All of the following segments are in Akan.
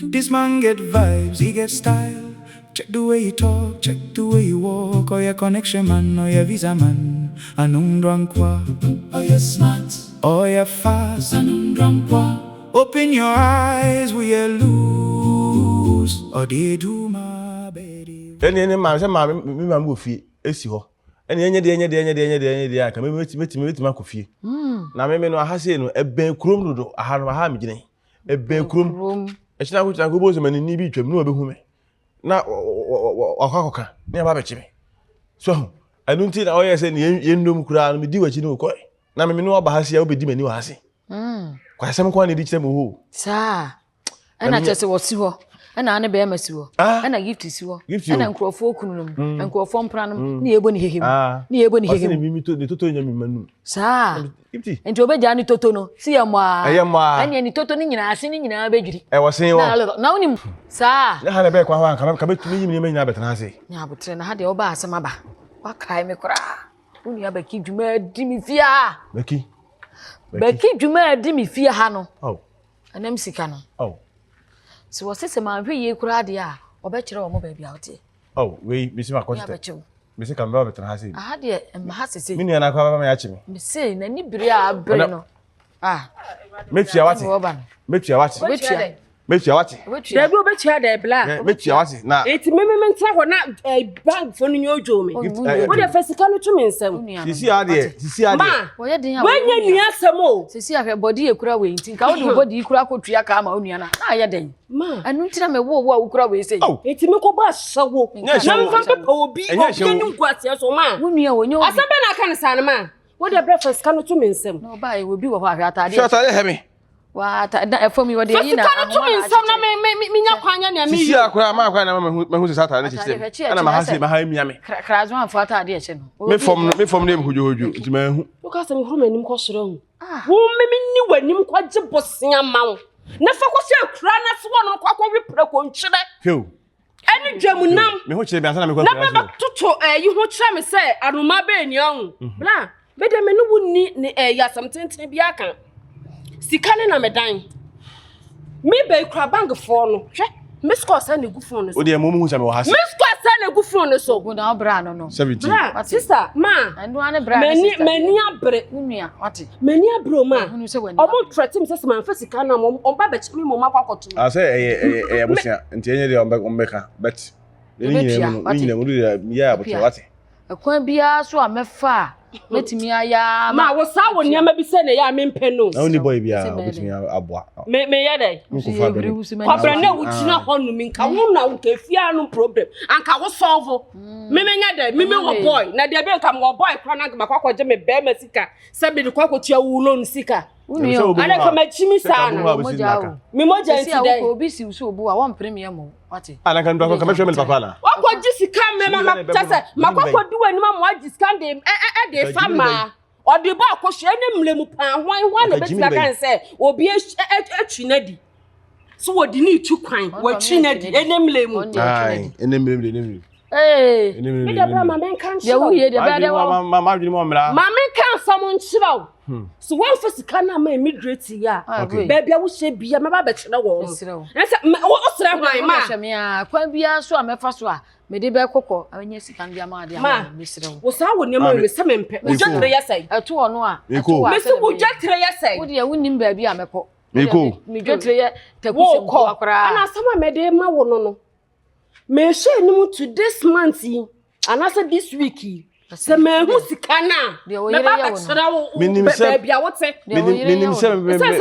This man get vibes, he get style. Check the way you talk, check the way you walk. Or your connection man, or your visa man. Anundrankwa. Or you smart, or you fast. Anundrankwa. Open your eyes, we are loose. Or they do my baby. Any man, some man go fee. Esi ho. Any day. I can meet my coffee. Na me no ahase no eben krom dodo aha no aha me gine. Eben krom. E china ko go bozo mani ni bi twam no obehu me. Na akwakoka na ba bechi me. So, anu nti na oye se ne yendom kura no me di wachi no ko. Na me no ba hase ya obedi mani wa hase. Kwa sem kwa ne di kire me ho. Sa. Ana chese wo si ho. Ana ane be masi ho. Ana Gifty si ho. Ana nkrofo kununum. Nkrofo mpranum. Ni ebo ni hehim. Ni ebo ni hehim. Ase ni mi to ni toto nya mi manu. Sa. Gifty. Enti obeja ni toto no. Si ya mwa. Anya ni toto ni nyina ase ni nyina bedwiri. E wo sen wo. Na wonim. Sa. Na ha na be kwa ho kan ka betumi yim ni nyina betana ase. Nya abotre na ha de oba asem aba. Wa kai me kora. Unu ya Becky dwuma di mi fia. Becky dwuma di mi fia ha no. Anam sika no. So what says ma hwe ye kura de a obekire wo mo ba bia wote. We misi ma konte. Misi kan ba betana ase. Aha de ma ha sese. Mini na kwa ba ma ya chimi. Misi na ni biri a bere no. Metia wate. Debi obetia de bla. Metia wate. Na. Eti me ntra ho na bank fo no nyojo me. Wo de fasika no tumi nsem. Sisi ade. Ma, wo ye den ya. Wanya nua asemo. Sisi ahwe body e kura we nti nka wo de body kura kotua ka ma onua na. Na ye den. Ma, anu ntira me wo a kura we sei. Eti me ko ba sawo. Na mfa pepa obi ni ngwase so ma. Wo nua wo nyo. Asaba na aka ne san ma. Wo de breakfast ka no tumi nsem. No ba e obi wo ho ahwe atade. Atade he me. Wa ta fomi wo de yi na. Fasika no tumi nsem na me nya kwanya na me. Sisi akura ma akura na ma hu sisa atade chiche. Ana ma hase ma ha miya me. Krazo anfo atade e che no. Me fom na em hojo nti ma hu. Wo ka se me huru manim ko soro hu. Wo me ni wanim ko gye bosia ma wo. Na fa ko se akura na se wo no kwa wepre ko nkyere. Heu. Eni dwamunam. Me ho kire bi ansa na me kwa. Na me toto yi ho kire me se anoma ba eni ahun. Bla, be de me no wuni ne yasam tenten bi aka. Sika ne na me dan. Me be kura bank fo no. Hwe, me score sa na gu fo no so. O de mo mu hu sa me wo hase. Me score sa na gu fo no so. Go na bra no. 70. Bra, sister, ma. Anu ane bra sister. Mani abre. Unua, wate. Mani abro ma. Hunu se wani. Omo threaten se man fa sika na mo ba be chimi mo makwakoto. Say abusia nti enye de ombeka bet. Ni nyina mu ya abutia wate. Akwan bia so amefa metimi aya ma wo sa wo niam bi se na ya mempe no. Na oni boy bia obetimi aboa. Me ye dai. Kwabra na wo china honu mi nka wo na wo ka fia no problem. Anka wo solve. Me nya dai me wo boy na de be nka mo boy kwa na makwakoje me be ma sika. Se be de kwakotua wu loan sika. Ana ko ma chimi sana. Me moja nti dai. Obi si so obu a won premier mo. Wate. Ana kan do ko me hweme papa na. Wako jisika me mama tase makwakodu wani ma mo ajisika de fama. Odi ba akohwe ne mlemu pan hwan na betia kan se obi atwi nadi. So wodi ni tu kwan watwi nadi ene mlemu. Ai ene mlemu. Me da bra mama kan ya wu ye de ba de wa. Mama adwini mo mra. Mama kan samon chiraw. So one for sika na ma immediate ya. Baby a wo hye bia me ba be kire wo. Nse wo osra hwan ma. Hwe me a kwan bia so amefa so a me de be kokko anya sika bia ma de ama me sire wo. Wo sa wo niam we se mempe. Wo jatre yesai. Eto ono a. Me se wo jatre yesai. Wo de ya wonim ba bia meko. Me jatre ye takusi ko akra. Ana sama me de ma wo no. Me share nim to this month and also this week. Se me hu sika na. Me ba kira wo. Baby a wote. Menim se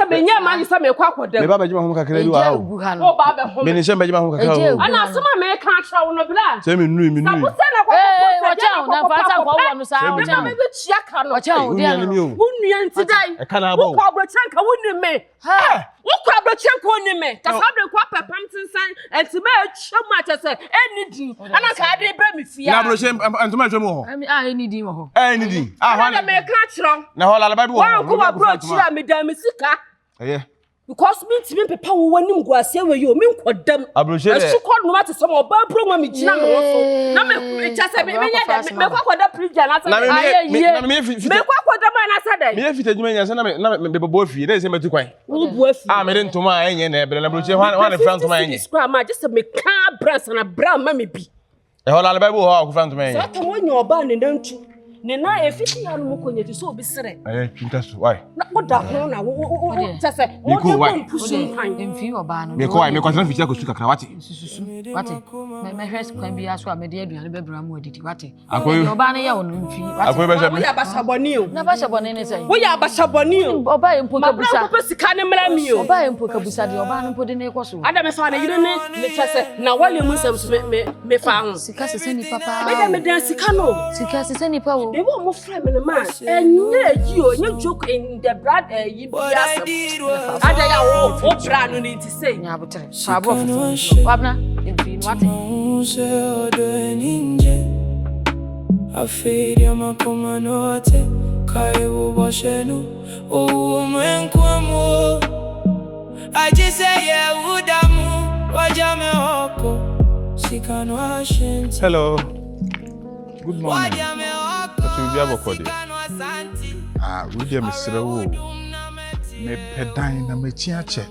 me nya ma ni se me kwa kodam. Me ba bajima ho kakra du a. O ba be ho. Menim se bajima ho kakra o. Ana sama me ka kira wo no bla. Se me nu. Sabu se na kwa. Wacha na fata kwa wo no sa wacha. Me be chia ka no. Wacha o dia no. Wunua nti dai. E kana ba. Wo kwa brochanka wunni me. Ha. Wo kwa brochanka wunni me. Ka sabre kwa pepam tinsan enti me atwa ma cha se enidi. Ana ka ade bra me fia. Na brochem antuma atwa mu ho. Enidi wo ho. Enidi. Hwan me ka kira. Na ho lalaba bi wo. Wan ko wa brochira me da me sika. Eye. because me ti me papa wo wanim go ase we yo me nkodam asu ko no mate some oba promo me gina no so na me cha se me nya me kwakoda prija na se na me kwakoda ma na sada me fita juma nya se na me bebo fie na se metu kwan wo bu afi me de ntoma enye na ebele na broche wan front ntoma enye scrum ma just me ka brands na bra ma me bi e hola le bible ho ku front ntoma enye so to wonya oba ne nantu ne na efiti ya no mukonya ti so obi sere twinta so why na oda ho na wo tese mo de ko pushing kan emfi oba no me ko why me ko tena fiti akosu kakra wate me hwes kwan bi aso a me de aduane bebra mu adidi wate akoy oba no ya wo mfi wate akoy be se wo ya basaboni o na basaboni ne sai wo ya basaboni o oba empo kabusa ma bra sika ne mra mi o oba empo kabusa de oba no pode ne ekoso ada me fa na yire ne tese na wale mu nsam so me fa ho sika sese ni papa me dan sika no sika sese ni pa wo they won't move from the man. And you joke in the brand, you be as a brand you need to say. Yabutre, Sabo, Wabna, in what? I feel you, my comanote, Kaiwo Boshenu, oh, man, Quamo. I just say, yeah, Wudamu, Wajame Hoko, Sikan Washington. Hello. Good morning. Rudia Mr. Me pedan na me chiache.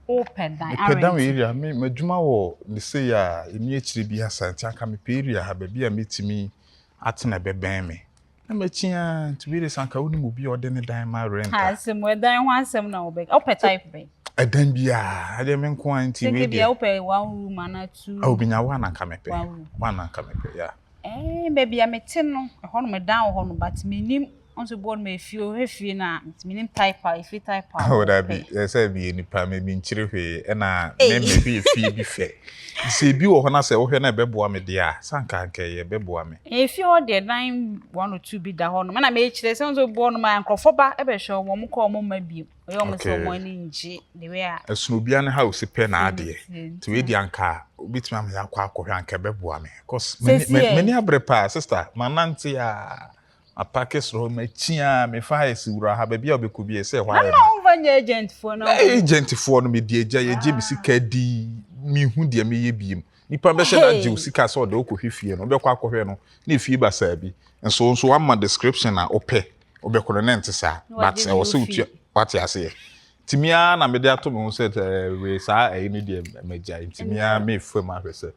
O pedan. Pedan we area me djuma wo me say ya eni akire bi asante aka me pe area ha ba bia metimi atena beben me. Na me chia to be sanka woni mu bi ode ne dan ma rent. Ha sem we dan ho asem na wo be. O pe type be. Edan bia ade me nko anti me dia. Think be o pe one room ana two. O binya wa na ka me pe. Wa na ka me pe ya. Baby, I'm a tin no, a horn me down horn, but me nim on the board me few hefy na, meaning type, if you type. How would I be? Yes, I be any pame mean chiri, and I may be a fee be fair. Say, be or when I say, oh, when I bebo me, dear, Sanka, ye bebo me. If you're there, 9 1 or 2 be the horn, man, I made the sounds of born my uncle for back, ever show one more call maybe. We almost saw morning, the way a Snubian house, a pen idea to eat the anchor, which mammy are quack or anchor bebo me. Cause many a brepa, sister, my nancy, a package room, me chia, me fire, sura, have a beer, could be a say, why I'm agent for no agent for me, dear Jay, Jimmy Sikadi, me who dear me beam. Nipa be say that Jew sika so do ko hwefie no be kwa kohwe no na fie ba sabi enso so am description na ope obekoro na ntesa but e was utu what you say timia na me dey ato me say we sa e ni dey meja timia me fu ma hwese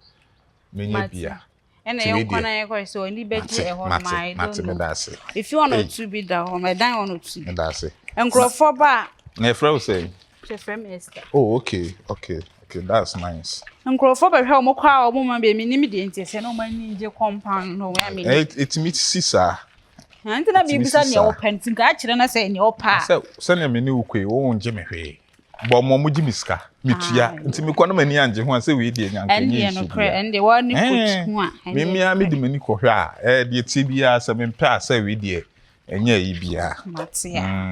me nya bia ene yon kwana ye ko so ni be je e ho my if you want to be that home I dan want to be that's it enkrofo ba na friend say Esther. Oh, okay, that's nice. Enkrofo ba hwe mo kwa o mo ma be mi ni me de ntese no ma ni je compound no we me it meets sisa anti na bi bisa ne o pentin ka akire na say ne o pa se na me ni ukwe wo nje me hwe bo mo ji miska mitua nti me kwa no mani anje ho se we die nyanka nyi ende no kre ende wa ni coach ho a me mia me di mani ko hwe a de ti bia se me mpa se we die enya yi bia matia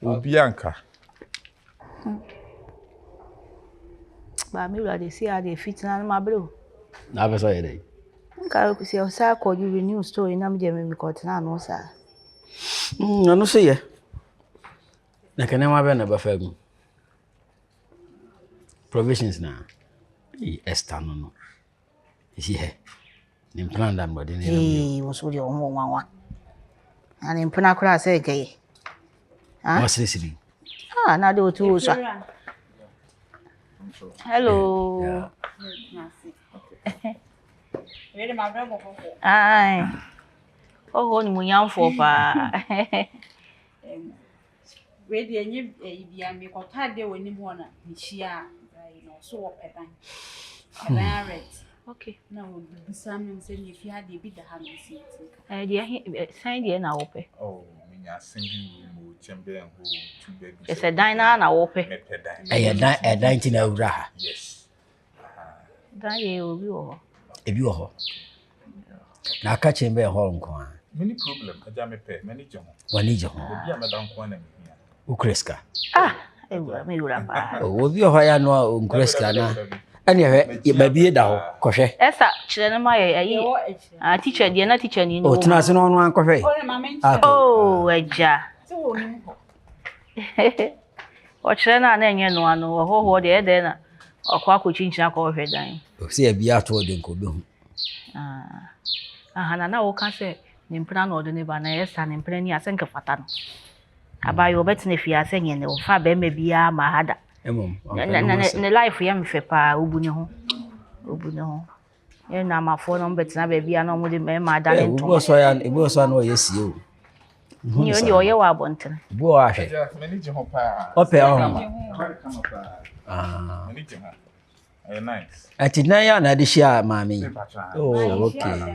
Obianka. Ba mi ra de si a de fitina ma bro. Na be so ye dey. Nka ku si o sa ko you renew story na me je me ko tena no sa. Anu se ye. Na kene ma be na ba fa gu. Provisions na. Esther no. Isi he. Ni plan da mbodi ni. Wo so de o mo wanwa. Ani mpuna kura se ke. What's this? Na do tu so. Hello. Wele ma bra mo ko. Ai. Oh, ni munyan fo pa. We de enye bia me ko tade woni mo na hia no so wo pedan. Pedan red. Okay. Na wo bisa me se ni fi ade bi da ha no si. De sign de na wo pe. Oh, minya single room chamber and who two babies. It's a diner na wo pe. Dan ti na wura ha. Yes. Dan ye obi wo. Ebi wo ho. Na aka chamber ho nko a. Many problem aja me pe many je ho. Wani je ho. Obi amadan ko na me hia. Ukreska. Me wura pa. Obi ho ya no ukreska na. Ani he ba bi da ho kohwe. Esa chire na ma ye ayi. Teacher de na teacher ni no. O tena se no no an kohwe. Oh, Agya. Ochre na na enye no ano ho de ede na okwa akochinchina kwa hwedan. O se bia to de nkobe hu. Aha na wo ka se ne mpena no de ne ba na yesa ne mpena ni asenke fata no. Abayo betine fi asenye ne wo fa be ma bia ma hada. Emom. Ne life yam fe pa obuni ho. Obuni ho. E na mafo no betina be bia no mo de me ma da ne nto. Ibo so ya no yesie o. Ni oni oye wa bonten. Ibo wa hwe. Manage ho pa. Ope o. Manage ho. Nice. Ati na ya na de hia maami. Oh, okay.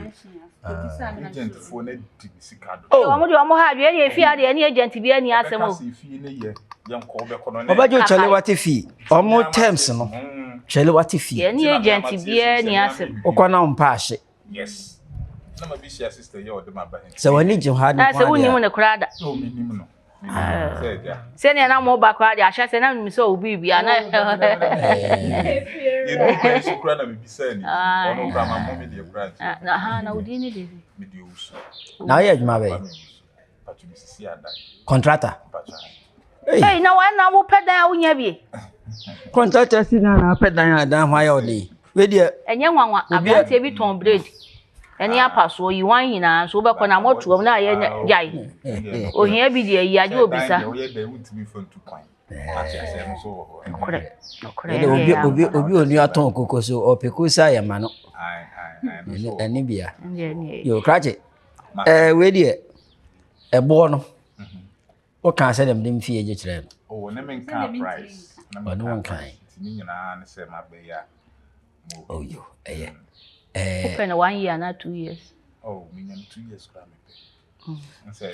Agent for na disikado. Oh, omo ha dwe ye fi ade ni agent bia ni asem o. Fi ne ye yanko be kono ne. Obajo chale wati fi. Omo terms no. Chale wati fi. Ye ni agent bia ni asem. Okwana mpa ahye. Yes. Na ma bi share sister ye odema ba hen. Se wani je ha Na se woni mu ne krada. No minim no. Se ne na mo ba krada ahye se na mi so obi bia na. Ye do ba shi kra na bi bisa ni. Ono kra ma mo me de branch. Na ha na odi ni de. Me de usu. Na ye adwuma be. Patu bi sisi ada. Contractor. Hey, na wa na wo pedan wo nya bi. Contractor si na pedan adan hwa ya odi. We de Enye nwanwa abante bi ton braid. Eni apaso yi wan yina so be ko na motuom na ye yai. Ohia bi de yi ade obisa. Wo ye de wutimi fon tu kwan. Ati ase no so. Okre. obi oni aton kokko so opeko sa ya ma no. Ai. Ani bia. Yo krache. We de ebo no. O kan se dem fi eje kire. Oh, ne men kan price. Na no one kan. Ni nyina ne se ma be ya. Oh yo, Open 1 year na 2 years. Oh, me 2 years kra me pe.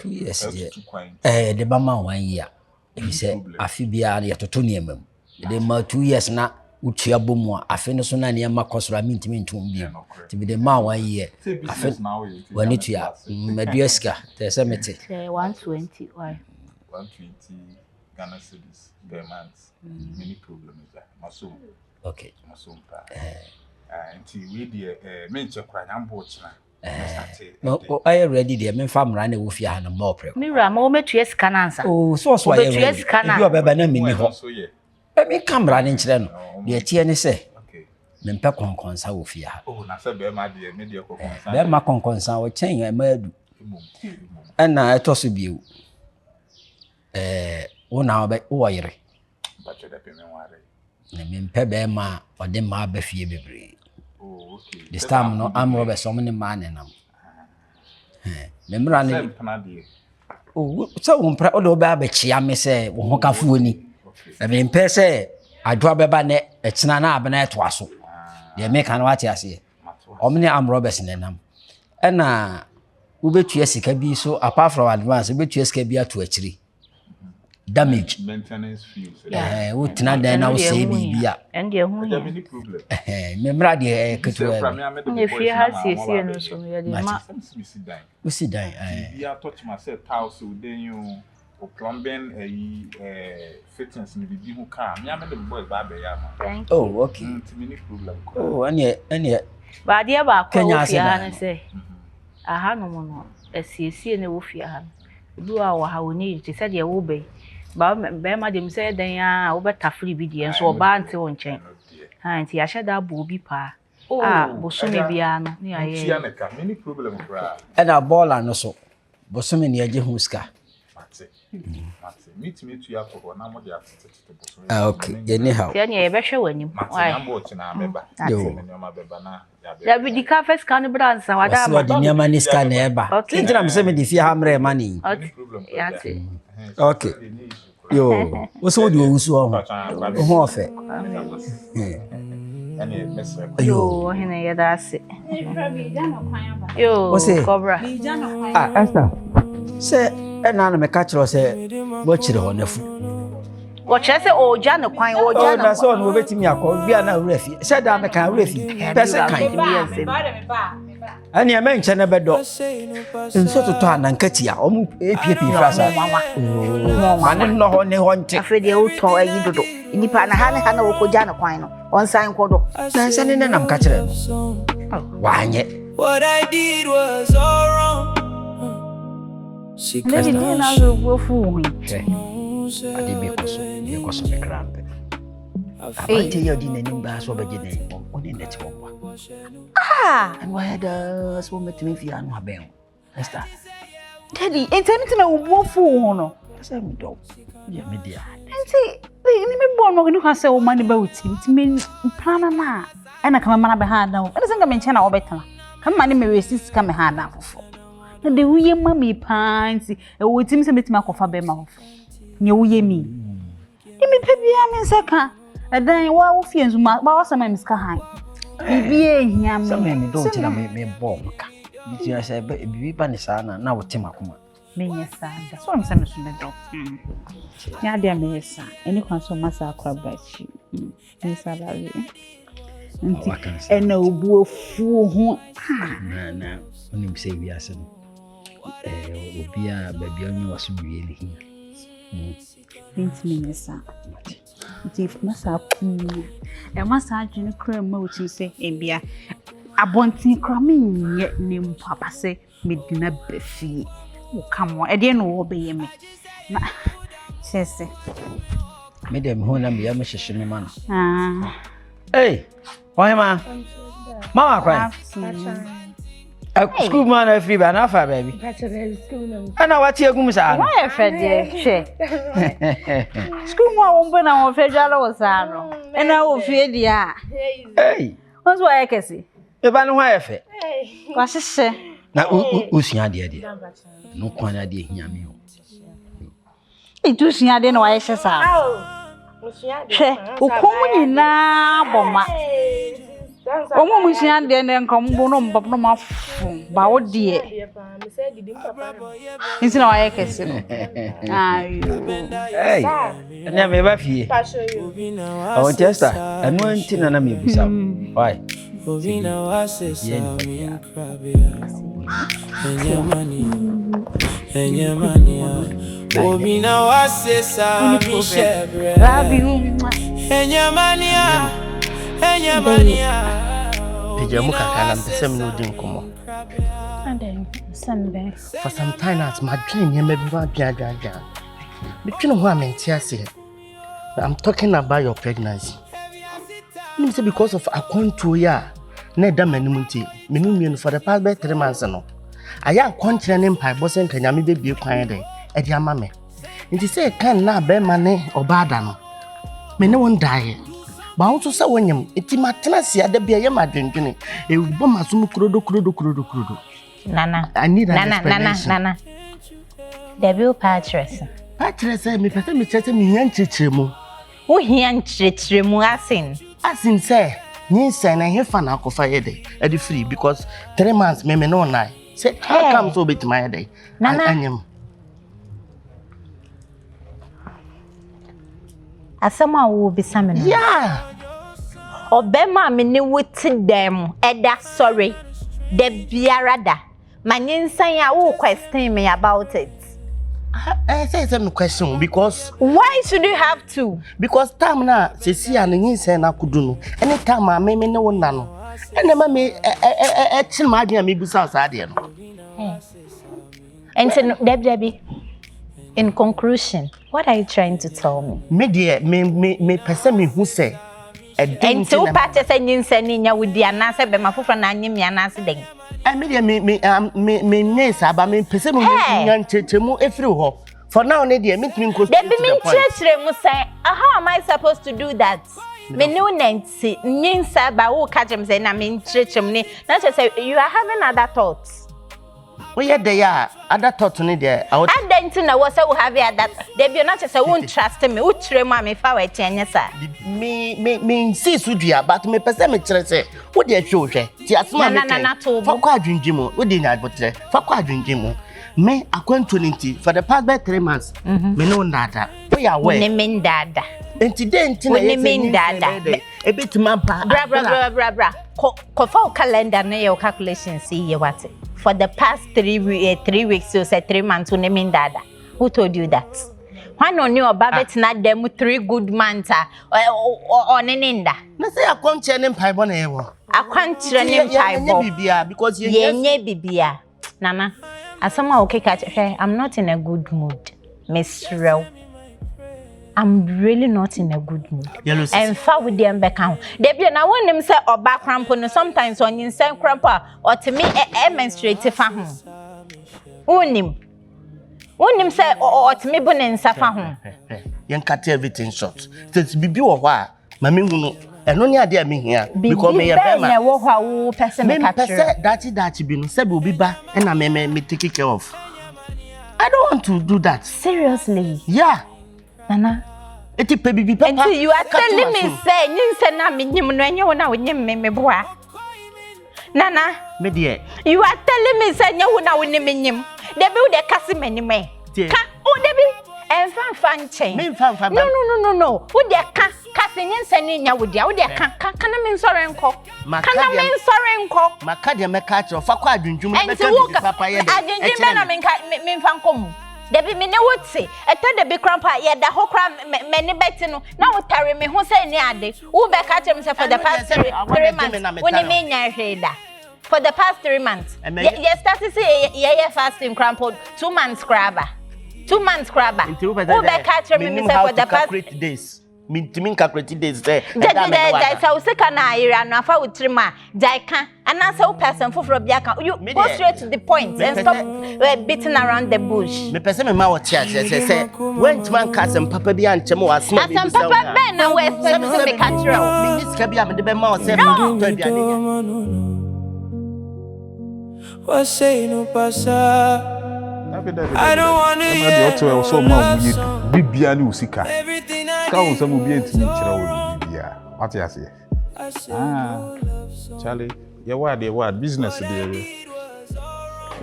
2 years de ba ma 1 year. Ebi se afi bia ya toto ne emam. De ma 2 years na utua bomu a afi no so na ne ma kosora mintimi ntum bi. Ti bi de ma 1 year. Afi wani tua maduaska te se mete. 120 why? 120 Ghana cedis per month. Many problems there. Maso. Okay. Maso pa. Nti we de menche kwa nyambo china. No, I ready there. Me fam ran e wo fia ha no more pre. Mira ma o metua sika na ansa. Oh, so I ready. If you obeba na mini ho. So ye. Me camera ne nkire no. De tie ne se. Okay. Me mpe konkonsa wo fia ha. Oh, na se be ma de me de konkonsa. Be ma konkonsa wo chen e ma adu. Na etoso biu. Wo na obe wo yire. Ba che da pe me ware. Ne me mpe be ma ode ma ba fie bebre. Oh, okay. This time no am Robert so many man nam. Memra ne. Oh, so umpra o do ba ba chia me se wo ho kafu ni. E me mpe se adwa beba ne e kina na abena eto aso. De me kan wati ase. Omne am Robert ne nam. E na wo betua sika bi so apart from advance betua sika bi ato akiri. Damage maintenance fees. Wo tina dan na wo say bibia. And the hu ya. Memra de ketu. Ne fi ha siesie no so ya de ma. We sit down. Bibia touch myself house we den you o plumbing fittings ni bibi hu car. Me am the boy ba be ya ma. Thank you. Oh, okay. Many problem. Oh, any Ba de ba ko wo fi ha ne se. Aha no mo no. Asiesie ne wo fi ha. Obi wa wa ha woni ti se de wo be. Ba ma dem say dan a wo beta free bi de enso oba nte wo nchen ha nti ya sheda bo bi pa bosome bia no ne aye ti aneka many problem kra and a baller no so bosome ne age hu ska mate meet me to ya ko na mo de atete bosome okay anyhow ti anya ye be hwe wanim why na bo chi na meba yo na ma beba na ya bi di ka first kan brands na wada ma di nyama ni ska na eba kinjira me se me di fi ha mre mani ya ti okay yo what's what you usu ho ho ofe yo hene ya dase yo cobra Esther se na me ka kiro se bo kire ho nafu wo kire se o ja no kwan o ja na so no betimi akọ bia na wurafi se da me kan wurafi pese kan ani ame nche na bedo nso toto anankati a omu epiepie frasa mane no ho ne ho nte afede o to ayi dodo nipa na ha na wo ko ja no kwan no on san ko do na nsa ne nam ka kire no wanye what I did was all wrong. She can't go for me. ade bi ko so me krampe ate yo di nanim ba so beje den oni net wo and why the so metimi fi anu aben Esther Daddy, anything I will go for no. say me do ya me dia Enti, ni me born no ni kwase o mani ba uti. Enti me plana na. Ana kama mana be ha na. Ana senga me nche na obetana. Kama mani me wesi sika me ha na fofo. Na de wuye mami panti. E wo tim se metima kofa be ma fofo. Nye wuye mi. Imi pe bia me seka. Edan wa wo fie nzuma ba wasama mi sika han. Bibie hia me. se me do tira me bom ka bi ya say bi ba ni sana na wo tema kuma Menye sanda. So I'm saying to the doctor. Ya dia me yesa. Any kwanso masa akra bachi. Ni salary. Nti ena obu ofu ho. na onim say wi ase no obi a ba bia onye waso wie ni hia Nti menye sa. Nti masa akun. E masa adwene kra ma uti se ebia. Abontin kra me nye ne mpapa se medina befie. Come on, I didn't know obey me. Says, Madam, who am I? Mrs. Man. Hey, why, ma? Mama, cry. School man, a free banana, baby. And now what's your goose? Why, Freddy? School man, when I was Federal was and I will fear the Hey, what's why I can see? The ban wife. What's it say? Now, who's your dear? No corner, dear, hear me. It was near the noise. O come in now, Bomma. O Musian, then come bonum, but no more bow dear. It's no I can see. Hey, never left here. Oh, just and one thing and I'm here. Why? Obina wasesa mi shebre enya mania Peja mu kaka na mpesem no di nkomo for some time at my dream you may be adwa between who am ase I'm talking about your pregnancy. You say because of a control ya na da manimunti menu for the past 3 months no aya control ne mpa bosen kanya me bebie kwan de e dia mame nti say kan na be mane obada no me ne won dae ba wo so say wonyam eti matena sia da bia ye madwendwene e bo masum kurodo Nana. I need an explanation. Nana. Debil Patrice. Patrice me pese me chese me hian chichiremu. Wo hian chichiremu Asin say ni say na hefa na akofa ye dey e dey free because 3 months me no na say how come so bit my day anyam Asama wo bisa me no. Yeah. Obema me ne wuti dem eda sorry. De biarada. Manyensan ya wo question me about it. I say some question because why should you have to? Because time na se si an yin say na kudu no. Any time a me ne wona no. Ene ma me chin ma adia me busa sa ade no. And so Debbie, in conclusion, what are you trying to tell me? Me dear me person me who say and so party say yin say nya wudi anase be mafofo na anyim ya anase den. Me nesa ba me person me nyan chechemu efiri ho. For now ne dear me nko. Debbie me chechire mu say how am I supposed to do that? Me no nancy yin say ba wo ka jem say na me chechim ni. Na say you are having other thoughts. We had the other thought on it there. I didn't know what I have that. They be not say won't trust me. Who train me if I were 10 years? Me insist with you, but me person me say, what they show she? No. For quadrant Jimo, what did I but for quadrant Jimo? Me a quantity for the past 3 months. Me know that. We are way. Mean dada. And today, mean dada. A bit mapa. Bra. Kofo calendar na your calculations see you what. For the past 3 weeks, you said 3 months, you mean dada. Who told you that? One on your babet not them 3 good months or Ninda. No say I can't turn him pie on ever. I can't turn him pie because you bibia. Nana, as someone okay catch I'm not in a good mood, Miss Row. I'm really not in a good mood. Yellow And far with them back home. Debbie, and I want them say or back cramp on sometimes on in same cramper or to me a menstruate for home. Unim say or to me bun and suffer home. Young cut everything short. Since Bibi or why, Mammy, and only idea me here because me a person that you been said will be back and I may take care of. I don't want to do that. Seriously? Yeah. Nana. It is baby papa. Until you are telling me say you say na me nyim no enye wona wonyim me boa. Nana. Me dear. You are telling me say you wona wonyim nyim. Debi wo de kase manime. Ka o debi fan chain. Me fan. No. Wo de kase nyensa ni nya wo de. Wo de ka na me nsore nko. Kana me nsore nko. Maka de me catch of fa kwa adwundwum me ka papa ye de. Adwundwum be na me fan komu. Debi me ne wotse eto debi crampa ye da ho kra me ne beti no na wo tare me ho say ni ade wo be ka chem say for the past 3 months woni me nya hweda for the past 3 months ye start to say ye fasting crampa 2 months crabber wo be ka chem me say for the past days me calculate days there jai sa usika na ira no afa utrima jai kan anasa wo person foforo bia kan you go straight to the point and stop beating around the bush me person me ma wo tia say when man kasem papa bia nchem wo asma asem papa ben na we expect to be catcher me niska bia me de be ma wo say ma to bia ne What say no pasa I don't want to hear so ma bibia ni usika ka won say mo bia ntimi kira wo bibia what you say Charlie your word business there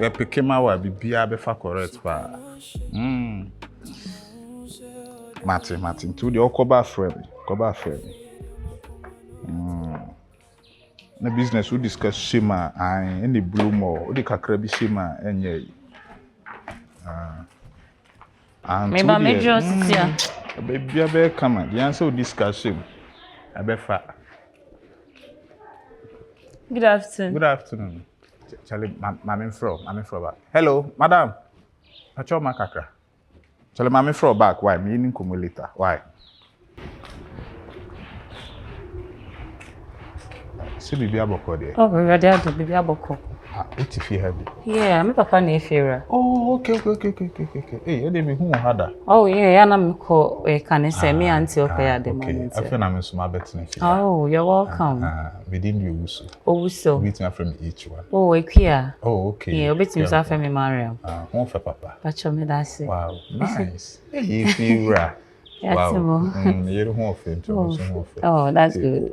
we pick ma wa bibia be fa correct pa Martin to the okoba friend na business we discuss shima any bloom or the kakra bi shima enye maybe me just here baby abe come the answer we discuss shim abe fa Good afternoon. Charlie, mami fro back. Hello, madam. Acho makakra. Charlie, mami fro back. Why? Me in komo later. Why? See bibi aboko there. Oh, we are there to bibi aboko. It's if you have it. Yeah, my papa na efira. Oh, okay. Hey, ede me hu hada. Oh, yeah, na me ko we can say me auntie okay ya dem. Okay, I feel na me so ma betin fi. Oh, you're welcome. Within you also. Owuso. Meet me from each one. Oh, equia. Oh, okay. Yeah, obetim so afa me Mariam. Won fa papa. Pacho me da se. Wow, nice. Hey, fira. Wow. Oh, that's good.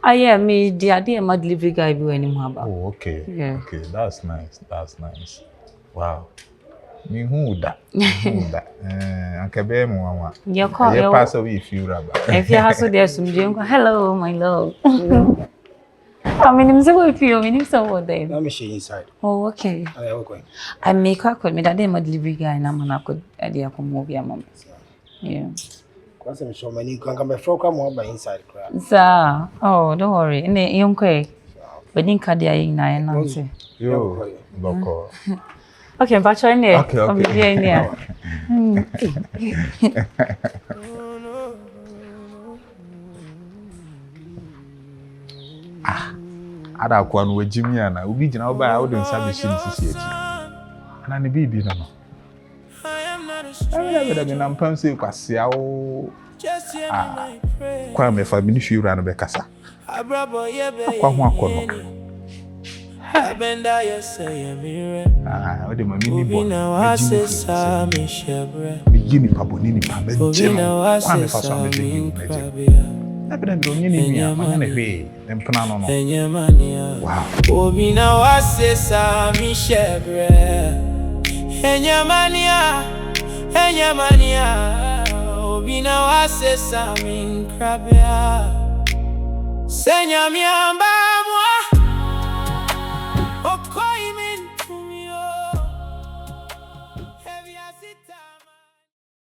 Oh, yeah, me, the idea my delivery guy be anymore about. Oh, okay. Yeah. Okay, that's nice. Wow. Me who that? Uncle Bear, Mama. You call your pass away if you rubber. If you have so there's some hello, my love. I mean, I'm so with you. I mean, so what day? Let me see inside. Oh, okay. Okay. I make her call me that day my delivery guy and I'm not good idea come move your mom. Yeah. Because I'm so many can come from come by inside crowd. Sir, oh, don't worry. Ne yonkwe. We didn't card ya in na nanti. Yo, boko. Okay, but try ne. Okay. Ada kwa no wajimi ana obi gina oba a wode nsa be shi sisi achi. Ana ne bibi no. I mean, I'm pensing kwasi awo. Kwa me fa mini fiura no be kasa. Kwa ho akono. Ode ma mini bo. Begini pa bonini pa be jema. Kwa me fa so me begini. Abena do nyini mi ama na hwe empana no no. Wow. Obi na wase sa mi shebre. Enyamania, obina wase sa min krabia. Senyamiamba